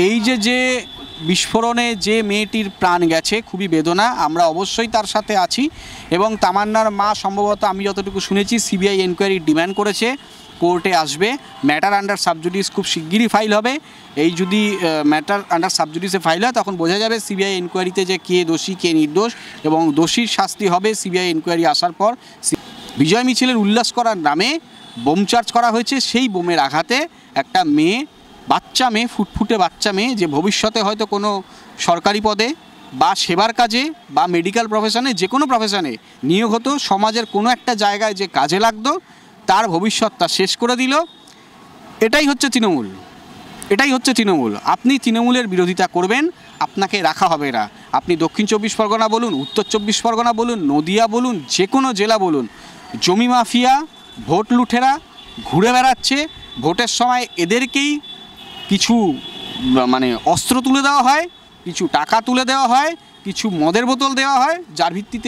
এই যে বিস্ফোরণে যে মেয়েটির প্রাণ গেছে, খুবই বেদনা। আমরা অবশ্যই তার সাথে আছি এবং তামান্নার মা সম্ভবত, আমি যতটুকু শুনেছি, সিবিআই এনকোয়ারি ডিম্যান্ড করেছে, কোর্টে আসবে। ম্যাটার আন্ডার সাবজুডিস খুব শিগগিরই ফাইল হবে। এই যদি ম্যাটার আন্ডার সাবজুডিসে ফাইল হয় তখন বোঝা যাবে সিবিআই এনকোয়ারিতে যে কে দোষী কে নির্দোষ, এবং দোষীর শাস্তি হবে সিবিআই এনকোয়ারি আসার পর। বিজয় মিছিলের উল্লাস করার নামে বোম চার্জ করা হয়েছে। সেই বোমের আঘাতে একটা মেয়ে, বাচ্চা মেয়ে, ফুটফুটে বাচ্চা মেয়ে, যে ভবিষ্যতে হয়তো কোনো সরকারি পদে বা সেবার কাজে বা মেডিকেল প্রফেশনে, যে কোনো প্রফেশনে নিয়োগ হতো, সমাজের কোনো একটা জায়গায় যে কাজে লাগতো, তার ভবিষ্যৎটা শেষ করে দিল। এটাই হচ্ছে তৃণমূল, এটাই হচ্ছে তৃণমূল। আপনি তৃণমূলের বিরোধিতা করবেন, আপনাকে রাখা হবে না। আপনি দক্ষিণ 24 পরগনা বলুন, উত্তর 24 পরগনা বলুন, নদিয়া বলুন, যে কোনো জেলা বলুন, জমি মাফিয়া, ভোট লুঠেরা ঘুরে বেড়াচ্ছে। ভোটের সময় এদেরকেই কিছু অস্ত্র তুলে দেওয়া হয়, কিছু টাকা তুলে দেওয়া হয়, কিছু মদের বোতল দেওয়া হয়, যার ভিত্তিতে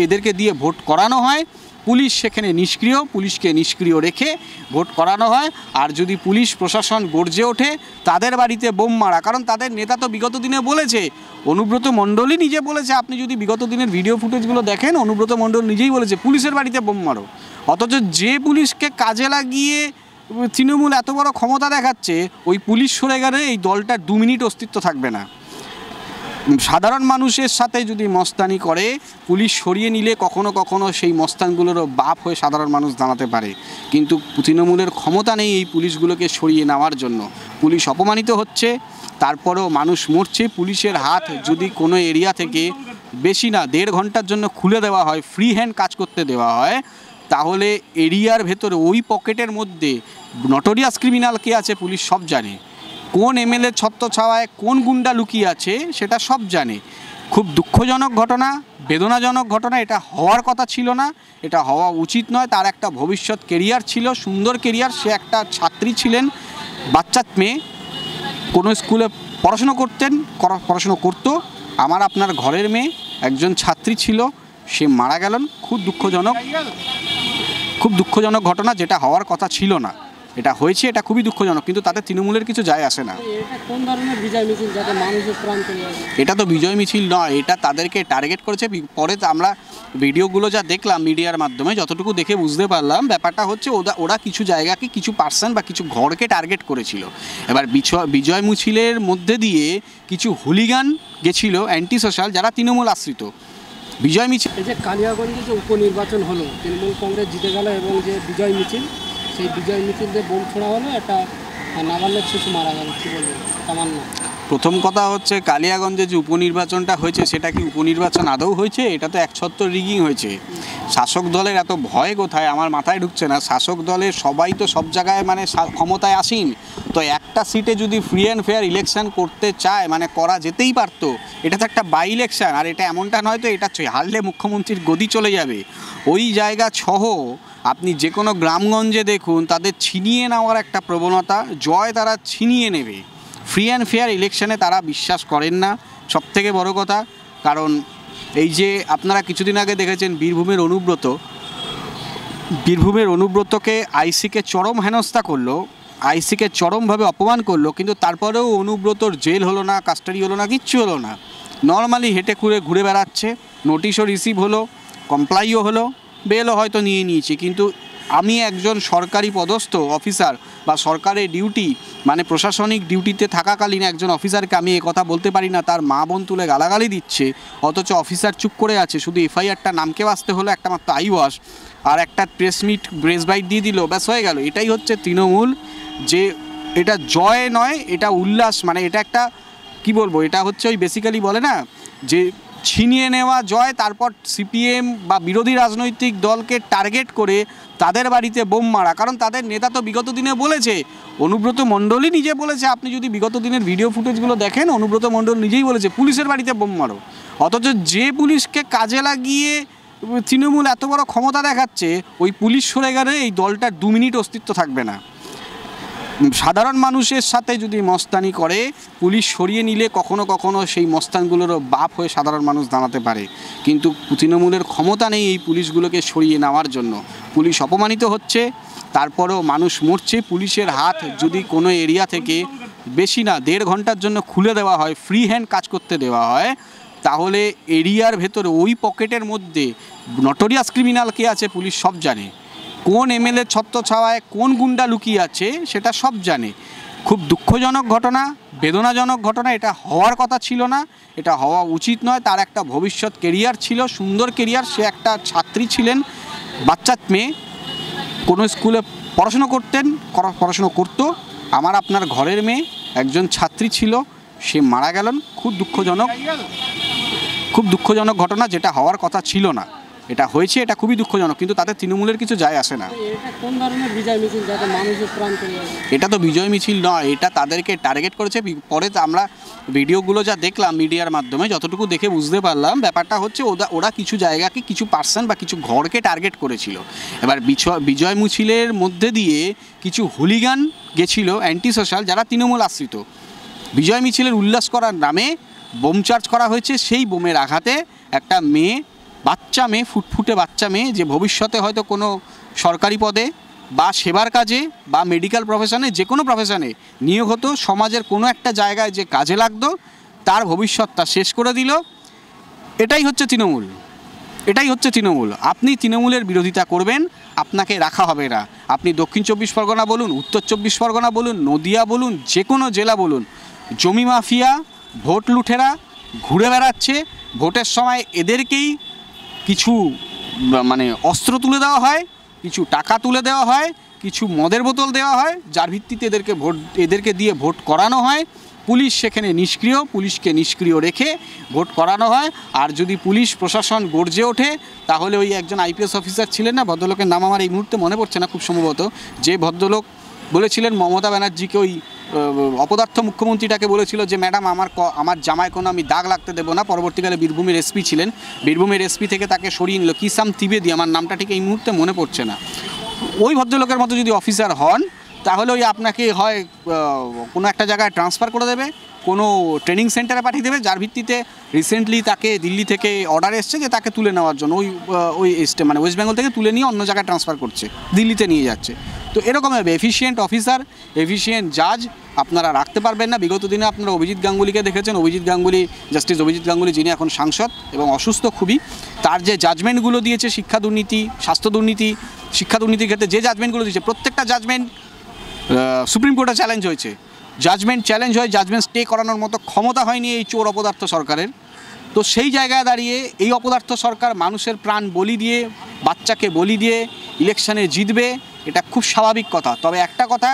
এদেরকে দিয়ে ভোট করানো হয়। পুলিশ সেখানে নিষ্ক্রিয়, পুলিশকে নিষ্ক্রিয় রেখে ভোট করানো হয়। আর যদি পুলিশ প্রশাসন গর্জে ওঠে, তাদের বাড়িতে বোম মারা। কারণ তাদের নেতা তো বিগত দিনে বলেছে, অনুব্রত মণ্ডলই নিজে বলেছে, আপনি যদি বিগত দিনের ভিডিও ফুটেজগুলো দেখেন, অনুব্রত মণ্ডল নিজেই বলেছে পুলিশের বাড়িতে বোম মারো। অথচ যে পুলিশকে কাজে লাগিয়ে তৃণমূল এত বড় ক্ষমতা দেখাচ্ছে, ওই পুলিশ সরে গেলে এই দলটার 2 মিনিট অস্তিত্ব থাকবে না। সাধারণ মানুষের সাথে যদি মস্তানি করে, পুলিশ সরিয়ে নিলে কখনো কখনো সেই মস্তানগুলোরও বাপ হয়ে সাধারণ মানুষ দাঁড়াতে পারে। কিন্তু তৃণমূলের ক্ষমতা নেই এই পুলিশগুলোকে সরিয়ে নেওয়ার জন্য। পুলিশ অপমানিত হচ্ছে, তারপরেও মানুষ মরছে। পুলিশের হাত যদি কোনো এরিয়া থেকে বেশি না 1.5 ঘন্টার জন্য খুলে দেওয়া হয়, ফ্রি হ্যান্ড কাজ করতে দেওয়া হয়, তাহলে এরিয়ার ভেতরে ওই পকেটের মধ্যে নটোরিয়াস ক্রিমিনাল কে আছে পুলিশ সব জানে। কোন এমএলএ ছত্রছায়ায় কোন গুন্ডা লুকিয়ে আছে সেটা সব জানে। খুব দুঃখজনক ঘটনা, বেদনাজনক ঘটনা। এটা হওয়ার কথা ছিল না, এটা হওয়া উচিত নয়। তার একটা ভবিষ্যৎ কেরিয়ার ছিল, সুন্দর কেরিয়ার। সে একটা ছাত্রী ছিলেন, বাচ্চা মেয়ে, কোনো স্কুলে পড়াশুনো করতো। আমার আপনার ঘরের মেয়ে, একজন ছাত্রী ছিল, সে মারা গেলেন। খুব দুঃখজনক ঘটনা, যেটা হওয়ার কথা ছিল না। এটা হয়েছে, এটা খুবই দুঃখজনক, কিন্তু তাতে তৃণমূলের কিছু যায় আসে না। এটা তো বিজয় মিছিল নয়, এটা তাদেরকে টার্গেট করেছে। পরে আমরা ভিডিওগুলো যা দেখলাম মিডিয়ার মাধ্যমে, যতটুকু দেখে বুঝতে পারলাম, ব্যাপারটা হচ্ছে ওরা কিছু জায়গাকে, কিছু পার্সন বা কিছু ঘরকে টার্গেট করেছিল। এবার বিজয় মিছিলের মধ্যে দিয়ে কিছু হুলিগান গেছিল, অ্যান্টি সোশ্যাল, যারা তৃণমূল আশ্রিত। বিজয় মিছিল, এই যে কালিয়াগঞ্জে যে উপনির্বাচন হলো, তৃণমূল কংগ্রেস জিতে গেল, এবং যে বিজয় মিছিল, সেই বিজয় মিছিলতে বোম ছোড়া হলো, একটা নাবালক শিশু মারা গেল। কী বলবো তামান্না? প্রথম কথা হচ্ছে, কালিয়াগঞ্জে যে উপনির্বাচনটা হয়েছে, সেটা কি উপনির্বাচন আদৌ হয়েছে? এটা তো 176 রিগিং হয়েছে। শাসক দলের এত ভয় কোথায়, আমার মাথায় ঢুকছে না। শাসক দলের সবাই তো সব জায়গায় ক্ষমতায় আসেন, তো একটা সিটে যদি ফ্রি অ্যান্ড ফেয়ার ইলেকশন করতে চায়, করা যেতেই পারতো। এটা তো একটা বাই ইলেকশন, আর এটা এমনটা নয় তো এটা হারলে মুখ্যমন্ত্রীর গদি চলে যাবে। ওই জায়গা সহ আপনি যে কোনো গ্রামগঞ্জে দেখুন, তাদের ছিনিয়ে নেওয়ার একটা প্রবণতা, জয় তারা ছিনিয়ে নেবে। ফ্রি অ্যান্ড ফেয়ার ইলেকশনে তারা বিশ্বাস করেন না, সবথেকে বড় কথা। কারণ এই যে আপনারা কিছুদিন আগে দেখেছেন, বীরভূমের অনুব্রতকে আইসিকে চরম হেনস্থা করলো, আইসিকে চরমভাবে অপমান করলো, কিন্তু তারপরেও অনুব্রতর জেল হলো না, কাস্টাডি হলো না, কিচ্ছু হলো না। নর্মালি হেঁটে ঘুরে বেড়াচ্ছে, নোটিশও রিসিভ হলো, কমপ্লাইও হলো, বেলও হয়তো নিয়েছি। কিন্তু আমি একজন সরকারি পদস্থ অফিসার বা সরকারের ডিউটি, প্রশাসনিক ডিউটিতে থাকাকালীন একজন অফিসারকে আমি কথা বলতে পারি না, তার মা বোন তুলে গালাগালি দিচ্ছে, অথচ অফিসার চুপ করে আছে। শুধু এফআইআরটা নামকে বাঁচতে হলো, একটা মাত্র আইওয়াশ আর একটা প্রেস বাইট দিয়ে দিল, ব্যাস হয়ে গেল। এটাই হচ্ছে তৃণমূল। যে এটা জয় নয়, এটা উল্লাস, এটা একটা কি বলবো, এটা হচ্ছে ওই বেসিক্যালি বলে না যে ছিনিয়ে নেওয়া জয়, তারপর সিপিএম বা বিরোধী রাজনৈতিক দলকে টার্গেট করে তাদের বাড়িতে বোম মারা। কারণ তাদের নেতা তো বিগত দিনে বলেছে, অনুব্রত মণ্ডলই নিজে বলেছে, আপনি যদি বিগত দিনের ভিডিও ফুটেজগুলো দেখেন, অনুব্রত মণ্ডল নিজেই বলেছে পুলিশের বাড়িতে বোম মারো। অথচ যে পুলিশকে কাজে লাগিয়ে তৃণমূল এত বড় ক্ষমতা দেখাচ্ছে, ওই পুলিশ সরে গেলে এই দলটার 2 মিনিট অস্তিত্ব থাকবে না। সাধারণ মানুষের সাথে যদি মস্তানি করে, পুলিশ সরিয়ে নিলে কখনো কখনো সেই মস্তানগুলোরও বাপ হয়ে সাধারণ মানুষ দাঁড়াতে পারে। কিন্তু তৃণমূলের ক্ষমতা নেই এই পুলিশগুলোকে সরিয়ে নেওয়ার জন্য। পুলিশ অপমানিত হচ্ছে, তারপরেও মানুষ মরছে। পুলিশের হাত যদি কোনো এরিয়া থেকে বেশি না 1.5 ঘন্টার জন্য খুলে দেওয়া হয়, ফ্রি হ্যান্ড কাজ করতে দেওয়া হয়, তাহলে এরিয়ার ভেতরে ওই পকেটের মধ্যে নটোরিয়াস ক্রিমিনাল কে আছে পুলিশ সব জানে, কোন এমএলএ ছত্রছাওয়ায় কোন গুন্ডা লুকিয়ে আছে সেটা সব জানে। খুব দুঃখজনক ঘটনা, বেদনাজনক ঘটনা। এটা হওয়ার কথা ছিল না, এটা হওয়া উচিত নয়। তার একটা ভবিষ্যৎ কেরিয়ার ছিল, সুন্দর কেরিয়ার। সে একটা ছাত্রী ছিলেন, বাচ্চা মেয়ে, কোনো স্কুলে পড়াশুনো করতো। আমার আপনার ঘরের মেয়ে, একজন ছাত্রী ছিল, সে মারা গেলেন। খুব দুঃখজনক ঘটনা, যেটা হওয়ার কথা ছিল না, এটা হয়েছে। এটা খুবই দুঃখজনক, কিন্তু তাতে তৃণমূলের কিছু যায় আসে না। এটা কোন ধরনের বিজয় মিছিল যাতে মানুষের প্রাণ চলে যাবে? এটা তো বিজয় মিছিল নয়, এটা তাদেরকে টার্গেট করেছে। পরে আমরা ভিডিওগুলো যা দেখলাম মিডিয়ার মাধ্যমে, যতটুকু দেখে বুঝতে পারলাম ব্যাপারটা হচ্ছে ওরা কিছু জায়গাকে, কিছু পার্সন বা কিছু ঘরকে টার্গেট করেছিল। এবার বিজয় মিছিলের মধ্যে দিয়ে কিছু হুলিগান গেছিল, অ্যান্টি সোশ্যাল, যারা তৃণমূল আশ্রিত। বিজয় মিছিলের উল্লাস করার নামে বোম চার্জ করা হয়েছে। সেই বোমের আঘাতে একটা মেয়ে, বাচ্চা মেয়ে, ফুটফুটে বাচ্চা মেয়ে, যে ভবিষ্যতে হয়তো কোনো সরকারি পদে বা সেবার কাজে বা মেডিকেল প্রফেশনে, যে কোনো প্রফেশনে নিয়োগ হতো, সমাজের কোনো একটা জায়গায় যে কাজে লাগতো, তার ভবিষ্যৎটা শেষ করে দিল। এটাই হচ্ছে তৃণমূল। আপনি তৃণমূলের বিরোধিতা করবেন, আপনাকে রাখা হবে না। আপনি দক্ষিণ 24 পরগনা বলুন, উত্তর 24 পরগনা বলুন, নদিয়া বলুন, যে কোনো জেলা বলুন, জমি মাফিয়া, ভোট লুঠেরা ঘুরে বেড়াচ্ছে। ভোটের সময় এদেরকেই কিছু অস্ত্র তুলে দেওয়া হয়, কিছু টাকা তুলে দেওয়া হয়, কিছু মদের বোতল দেওয়া হয়, যার ভিত্তিতে এদেরকে দিয়ে ভোট করানো হয়। পুলিশ সেখানে নিষ্ক্রিয়, পুলিশকে নিষ্ক্রিয় রেখে ভোট করানো হয়। আর যদি পুলিশ প্রশাসন গর্জে ওঠে, তাহলে ওই একজন আইপিএস অফিসার ছিলেন না, ভদ্রলোকের নাম আমার এই মুহূর্তে মনে পড়ছে না খুব সম্ভবত, যে ভদ্রলোক বলেছিলেন মমতা ব্যানার্জিকে, ওই অপদার্থ মুখ্যমন্ত্রীটাকে বলেছিল যে ম্যাডাম আমার জামায় কোনো আমি দাগ লাগতে দেবো না। পরবর্তীকালে বীরভূমের এসপি ছিলেন, বীরভূমের এসপি থেকে তাকে সরিয়ে নিল, কিসাম ত্রিবেদী, আমার নামটা ঠিক এই মুহূর্তে মনে পড়ছে না। ওই ভদ্রলোকের মতো যদি অফিসার হন, তাহলে ওই আপনাকে হয় কোনো একটা জায়গায় ট্রান্সফার করে দেবে, কোনো ট্রেনিং সেন্টারে পাঠিয়ে দেবে, যার ভিত্তিতে রিসেন্টলি তাকে দিল্লি থেকে অর্ডার এসছে যে তাকে তুলে নেওয়ার জন্য, ওয়েস্ট বেঙ্গল থেকে তুলে নিয়ে অন্য জায়গায় ট্রান্সফার করছে, দিল্লিতে নিয়ে যাচ্ছে। তো এরকম হবে এফিশিয়েন্ট অফিসার, এফিশিয়েন্ট জাজ আপনারা রাখতে পারবেন না। বিগত দিনে আপনারা অভিজিৎ গাঙ্গুলিকে দেখেছেন। জাস্টিস অভিজিৎ গাঙ্গুলি, যিনি এখন সাংসদ এবং অসুস্থ খুবই, তার যে জাজমেন্টগুলো দিয়েছে শিক্ষা দুর্নীতি, স্বাস্থ্য দুর্নীতি, শিক্ষা দুর্নীতির ক্ষেত্রে যে জাজমেন্টগুলো দিয়েছে, প্রত্যেকটা জাজমেন্ট সুপ্রিম কোর্টে চ্যালেঞ্জ হয়েছে। জাজমেন্ট স্টে করানোর মতো ক্ষমতা হয়নি এই চোর অপদার্থ সরকারের। তো সেই জায়গায় দাঁড়িয়ে এই অপদার্থ সরকার মানুষের প্রাণ বলি দিয়ে, বাচ্চাকে বলি দিয়ে ইলেকশনে জিতবে, এটা খুব স্বাভাবিক কথা। তবে একটা কথা,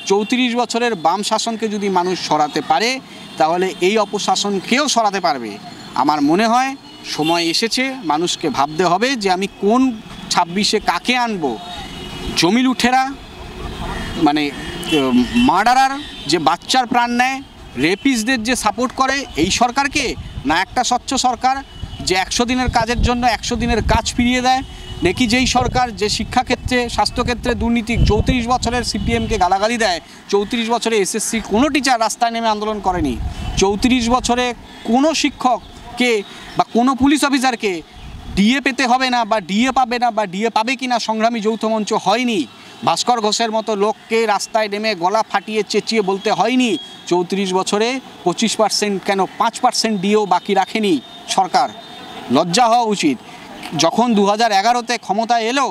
34 বছরের বাম শাসনকে যদি মানুষ সরাতে পারে, তাহলে এই অপশাসনকেও সরাতে পারবে। আমার মনে হয় সময় এসেছে মানুষকে ভাবতে হবে যে আমি কোন 26-এ কাকে আনবো। জমি লুঠেরা, মার্ডারার যে বাচ্চার প্রাণ নেয়, রেপিসদের যে সাপোর্ট করে, এই সরকারকে, না একটা স্বচ্ছ সরকার যে 100 দিনের কাজের জন্য 100 দিনের কাজ ফিরিয়ে দেয়, নাকি যেই সরকার যে শিক্ষাক্ষেত্রে, স্বাস্থ্যক্ষেত্রে দুর্নীতি, 34 বছরের সিপিএমকে গালাগালি দেয়। 34 বছরে এসএসসি কোনো টিচার রাস্তায় নেমে আন্দোলন করেনি। 34 বছরে কোনো শিক্ষককে বা কোনো পুলিশ অফিসারকে ডিএ পেতে হবে না, বা ডিএ পাবে না, বা ডিএ পাবে কি না সংগ্রামী যৌথ মঞ্চ হয়নি। ভাস্কর ঘোষের মতো লোককে রাস্তায় নেমে গলা ফাটিয়ে চেঁচিয়ে বলতে হয়নি। 34 বছরে 25% কেন 5% ডিএও বাকি রাখেনি সরকার। লজ্জা হওয়া উচিত। যখন 2011-তে ক্ষমতায় এলো,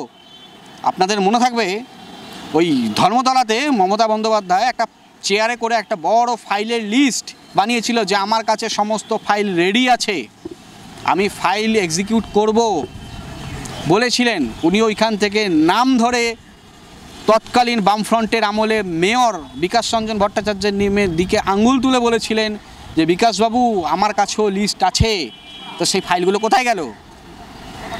আপনাদের মনে থাকবে ওই ধর্মতলাতে মমতা বন্দ্যোপাধ্যায় একটা চেয়ারে করে একটা বড় ফাইলের লিস্ট বানিয়েছিল যে আমার কাছে সমস্ত ফাইল রেডি আছে, আমি ফাইল এক্সিকিউট করব বলেছিলেন। উনি ওইখান থেকে নাম ধরে তৎকালীন বামফ্রন্টের আমলে মেয়র বিকাশ রঞ্জন ভট্টাচার্যের দিকে আঙুল তুলে বলেছিলেন যে বিকাশবাবু আমার কাছেও লিস্ট আছে। তো সেই ফাইলগুলো কোথায় গেল?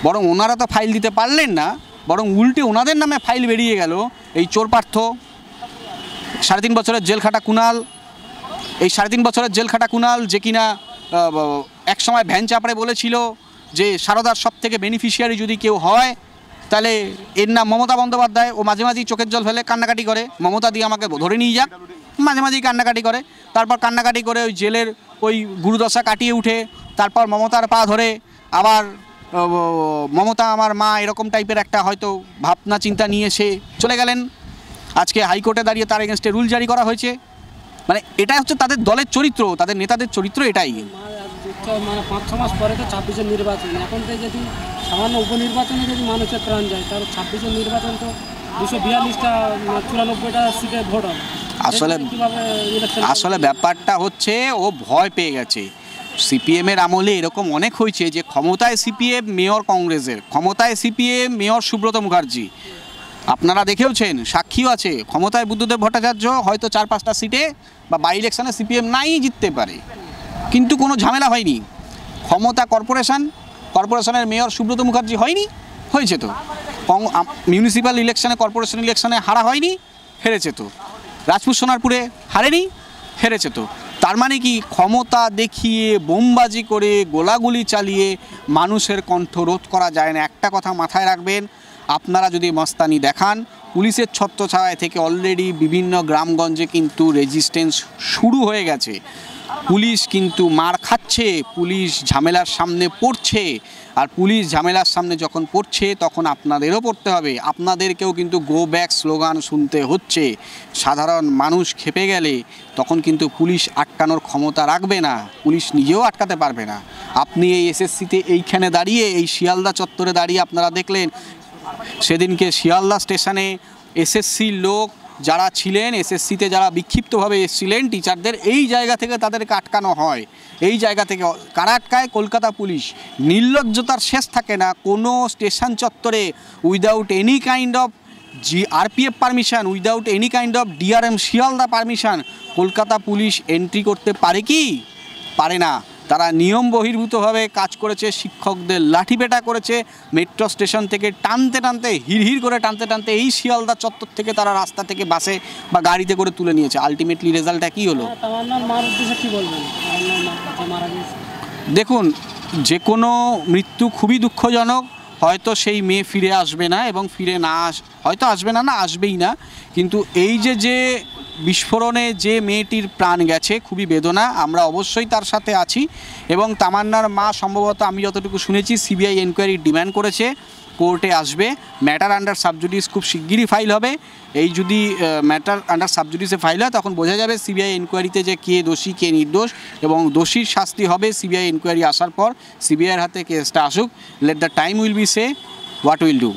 বরং ওনারা তো ফাইল দিতে পারলেন না, বরং উল্টে ওনাদের নামে ফাইল বেরিয়ে গেল। এই চোর পার্থ, 3.5 বছরের জেল খাটা কুণাল, এই 3.5 বছরের জেল খাটা কুণাল, যে কিনা একসময় ভ্যান চাপড়ে বলেছিল যে সারদার সব থেকে বেনিফিশিয়ারি যদি কেউ হয় তাহলে এর নাম মমতা বন্দ্যোপাধ্যায়। ও মাঝে মাঝেই চোখের জল ফেলে, কান্নাকাটি করে, মমতা দিয়ে আমাকে ধরে নিয়ে যাক, মাঝে মাঝেই কান্নাকাটি করে। তারপর কান্নাকাটি করে ওই জেলের ওই গুরুদশা কাটিয়ে উঠে তারপর মমতার পা ধরে আবার মমতা আমার মা, এরকম টাইপের একটা হয়তো ভাবনা চিন্তা নিয়ে সে চলে গেলেন। আজকে হাইকোর্টে দাঁড়িয়ে তার এগেনস্টে রুল জারি করা হয়েছে। মানে এটা হচ্ছে তাদের দলের চরিত্র, তাদের নেতাদের চরিত্র এটাই। মানে 5-6 মাস পরে তো 26-এর নির্বাচন, এখন থেকে যদি সামান্য উপনির্বাচনে যদি মানুষের প্রাণ যায়, তাহলে 26-এর নির্বাচন তো 242টা 94টা সিটে ভোট হবে। আসলে ব্যাপারটা হচ্ছে ও ভয় পেয়ে গেছে। সিপিএমের আমলে এরকম অনেক হয়েছে যে ক্ষমতায় সিপিএম, মেয়র কংগ্রেসের, ক্ষমতায় সিপিএম, মেয়র সুব্রত মুখার্জি, আপনারা দেখেওছেন, সাক্ষীও আছে। ক্ষমতায় বুদ্ধদেব ভট্টাচার্য হয়তো 4-5টা সিটে বা বাই ইলেকশনে সিপিএম নাই জিততে পারে, কিন্তু কোনো ঝামেলা হয়নি। ক্ষমতা কর্পোরেশনের মেয়র সুব্রত মুখার্জি হয়নি, হয়েছে তো। মিউনিসিপ্যাল ইলেকশনে, কর্পোরেশন ইলেকশনে হারা হয়নি, হেরেছে তো। রাজপুত সোনারপুরে হারেনি, হেরেছে তো। তার মানে কি ক্ষমতা দেখিয়ে, বোমবাজি করে, গোলাগুলি চালিয়ে মানুষের কণ্ঠ রোধ করা যায় না। একটা কথা মাথায় রাখবেন, আপনারা যদি মস্তানি দেখান, পুলিশের ছত্রছায়ায় থেকে অলরেডি বিভিন্ন গ্রামগঞ্জে কিন্তু রেজিস্ট্যান্স শুরু হয়ে গেছে। পুলিশ কিন্তু মার খাচ্ছে, পুলিশ ঝামেলার সামনে পড়ছে। আর পুলিশ ঝামেলার সামনে যখন পড়ছে, তখন আপনাদেরও পড়তে হবে। আপনাদেরকেও কিন্তু গো ব্যাক স্লোগান শুনতে হচ্ছে। সাধারণ মানুষ খেপে গেলে তখন কিন্তু পুলিশ আটকানোর ক্ষমতা রাখবে না, পুলিশ নিজেও আটকাতে পারবে না। আপনি এই এসএসসিতে এইখানে দাঁড়িয়ে, এই শিয়ালদা চত্বরে দাঁড়িয়ে আপনারা দেখলেন সেদিনকে শিয়ালদা স্টেশনে এসএসসির লোক যারা ছিলেন, এসএসসিতে যারা বিক্ষিপ্তভাবে এসেছিলেন টিচারদের, এই জায়গা থেকে তাদেরকে আটকানো হয়। এই জায়গা থেকে কারা আটকায়? কলকাতা পুলিশ। নির্লজ্জতার শেষ থাকে না। কোনো স্টেশন চত্বরে without any kind of RPF permission, without any kind of DRM Sealdah permission Kolkata police entry করতে পারে কি? পারে না। তারা নিয়ম বহির্ভূতভাবে কাজ করেছে, শিক্ষকদের লাঠিপেটা করেছে, মেট্রো স্টেশন থেকে টানতে হিড় করে টানতে এই শিয়ালদা চত্বর থেকে তারা রাস্তা থেকে বাসে বা গাড়িতে করে তুলে নিয়েছে। আলটিমেটলি রেজাল্টটা কী হলো? দেখুন, যে কোনো মৃত্যু খুবই দুঃখজনক। হয়তো সেই মেয়ে ফিরে আসবে না, এবং ফিরে না হয়তো আসবে না, আসবেই না। কিন্তু এই যে বিস্ফোরণে যে মেয়েটির প্রাণ গেছে, খুবই বেদনা। আমরা অবশ্যই তার সাথে আছি। এবং তামান্নার মা সম্ভবত, আমি যতটুকু শুনেছি, সিবিআই এনকোয়ারির ডিমান্ড করেছে, কোর্টে আসবে। ম্যাটার আন্ডার সাবজুডিস খুব শিগগিরই ফাইল হবে। এই যদি ম্যাটার আন্ডার সাবজুডিসে ফাইল হয়, তখন বোঝা যাবে সিবিআই এনকোয়ারিতে যে কে দোষী কে নির্দোষ, এবং দোষীর শাস্তি হবে সিবিআই এনকোয়ারি আসার পর। সিবিআইয়ের হাতে কেসটা আসুক, let the time will be say what will do.